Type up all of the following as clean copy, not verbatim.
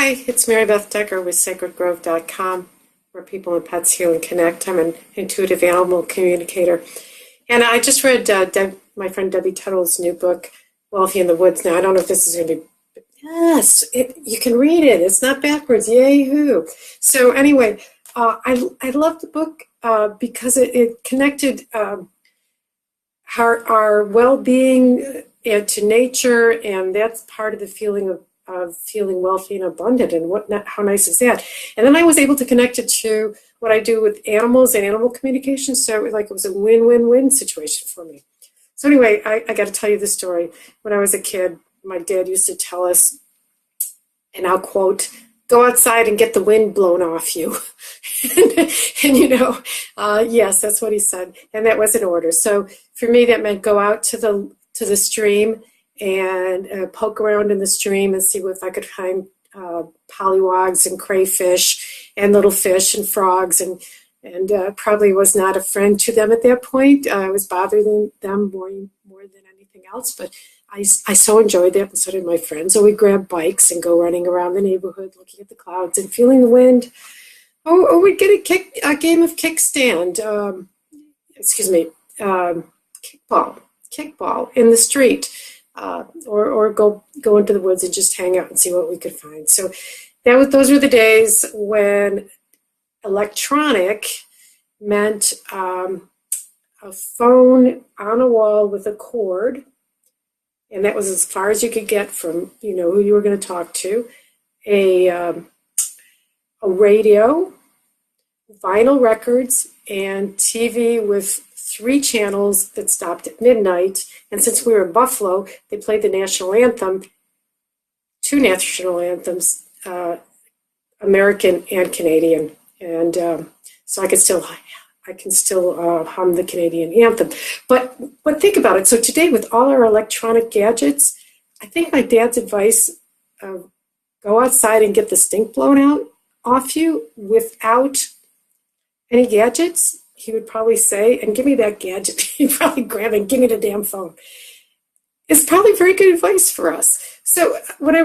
Hi, it's Mary Beth Decker with sacredgrove.com, where people and pets heal and connect. I'm an intuitive animal communicator. And I just read my friend Debbie Tuttle's new book, Wealthy in the Woods. Now, I don't know if this is going to be, yes, you can read it. It's not backwards. Yay-hoo. So anyway, I love the book because it connected our well-being to nature, and that's part of the feeling of feeling wealthy and abundant, and how nice is that? And then I was able to connect it to what I do with animals and animal communication, so it was a win-win-win situation for me. So anyway, I got to tell you the story. When I was a kid, my dad used to tell us, and I'll quote, "Go outside and get the wind blown off you." and yes, that's what he said, and that was an order. So for me, that meant go out to the stream and poke around in the stream and see if I could find pollywogs and crayfish and little fish and frogs, and probably was not a friend to them at that point. I was bothering them more than anything else, but I so enjoyed that, and so did my friends. So we'd grab bikes and go running around the neighborhood, looking at the clouds and feeling the wind. Or we'd get a game of kickstand, kickball in the street, or go into the woods and just hang out and see what we could find. So those were the days when electronic meant a phone on a wall with a cord, and that was as far as you could get from who you were going to talk to. A radio, vinyl records, and TV with 3 channels that stopped at midnight. And since we were in Buffalo, they played the national anthem, 2 national anthems, American and Canadian. And so I can still hum the Canadian anthem. But think about it. So today, with all our electronic gadgets, I think my dad's advice, go outside and get the stink blown out off you without any gadgets, he would probably say, and give me that gadget. He'd probably grab and give me the damn phone. It's probably very good advice for us. So when I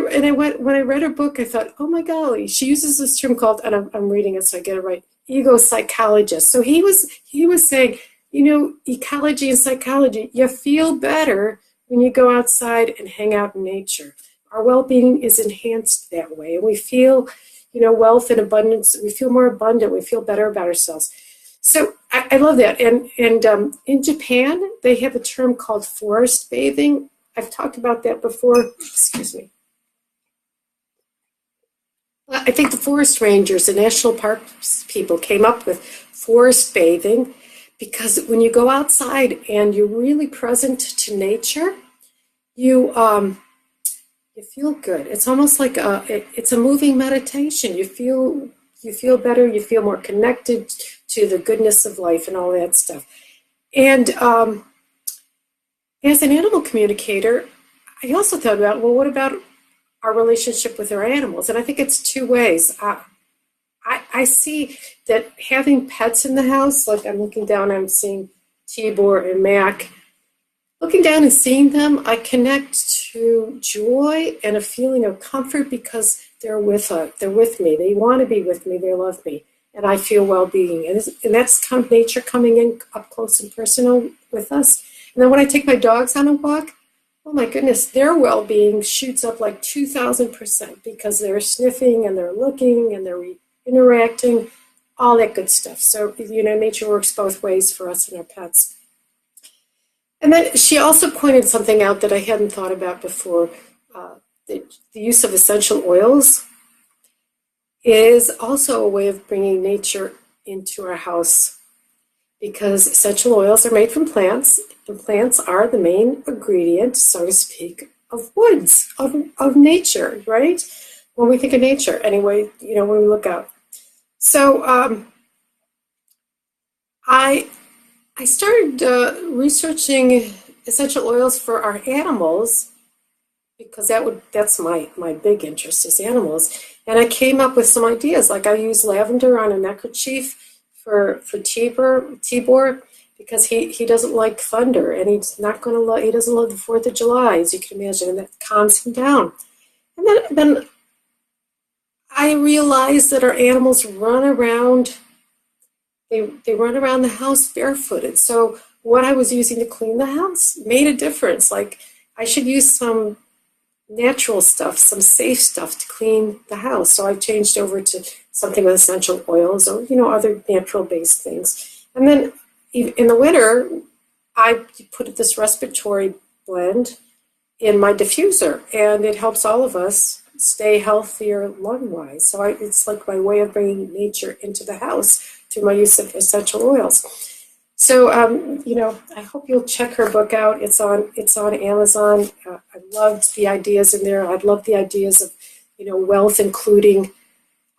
read her book, I thought, oh my golly, she uses this term called, and I'm reading it so I get it right, ego psychologist. So he was saying, ecology and psychology, you feel better when you go outside and hang out in nature. Our well-being is enhanced that way, and we feel wealth and abundance. We feel more abundant. We feel better about ourselves. So I love that. And in Japan, they have a term called forest bathing. I've talked about that before. Excuse me. I think the forest rangers, the national parks people, came up with forest bathing because when you go outside and you're really present to nature, you feel good. It's almost like it's a moving meditation. You feel better. You feel more connected to the goodness of life and all that stuff. And as an animal communicator, I also thought about, well, what about our relationship with our animals? And I think it's 2 ways. I see that having pets in the house, like I'm looking down, I'm seeing Tibor and Mac. Looking down and seeing them, I connect to joy and a feeling of comfort because they're with me. They want to be with me. They love me, and I feel well-being. And that's kind of nature coming in up close and personal with us. And then when I take my dogs on a walk, oh my goodness, their well-being shoots up like 2,000% because they're sniffing and they're looking and they're interacting, all that good stuff. So nature works both ways for us and our pets. And then she also pointed something out that I hadn't thought about before. The use of essential oils is also a way of bringing nature into our house because essential oils are made from plants, and plants are the main ingredient, so to speak, of woods, of nature, right? When we think of nature, anyway, when we look out. So I started researching essential oils for our animals because that's my big interest is animals. And I came up with some ideas, like I use lavender on a neckerchief for Tibor because he doesn't like thunder and he doesn't love the 4th of July, as you can imagine, and that calms him down. And then I realized that our animals run around, they run around the house barefooted. So what I was using to clean the house made a difference. Like I should use some natural stuff, some safe stuff to clean the house. So I changed over to something with essential oils or, other natural based things. And then in the winter, I put this respiratory blend in my diffuser, and it helps all of us stay healthier lung-wise. So it's like my way of bringing nature into the house through my use of essential oils. So, I hope you'll check her book out. It's on Amazon. I loved the ideas in there. I love the ideas of, wealth, including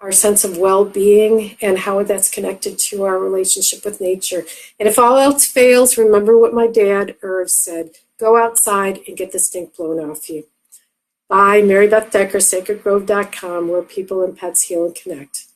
our sense of well-being and how that's connected to our relationship with nature. And if all else fails, remember what my dad, Irv, said. Go outside and get the stink blown off you. Bye. Mary Beth Decker, sacredgrove.com, where people and pets heal and connect.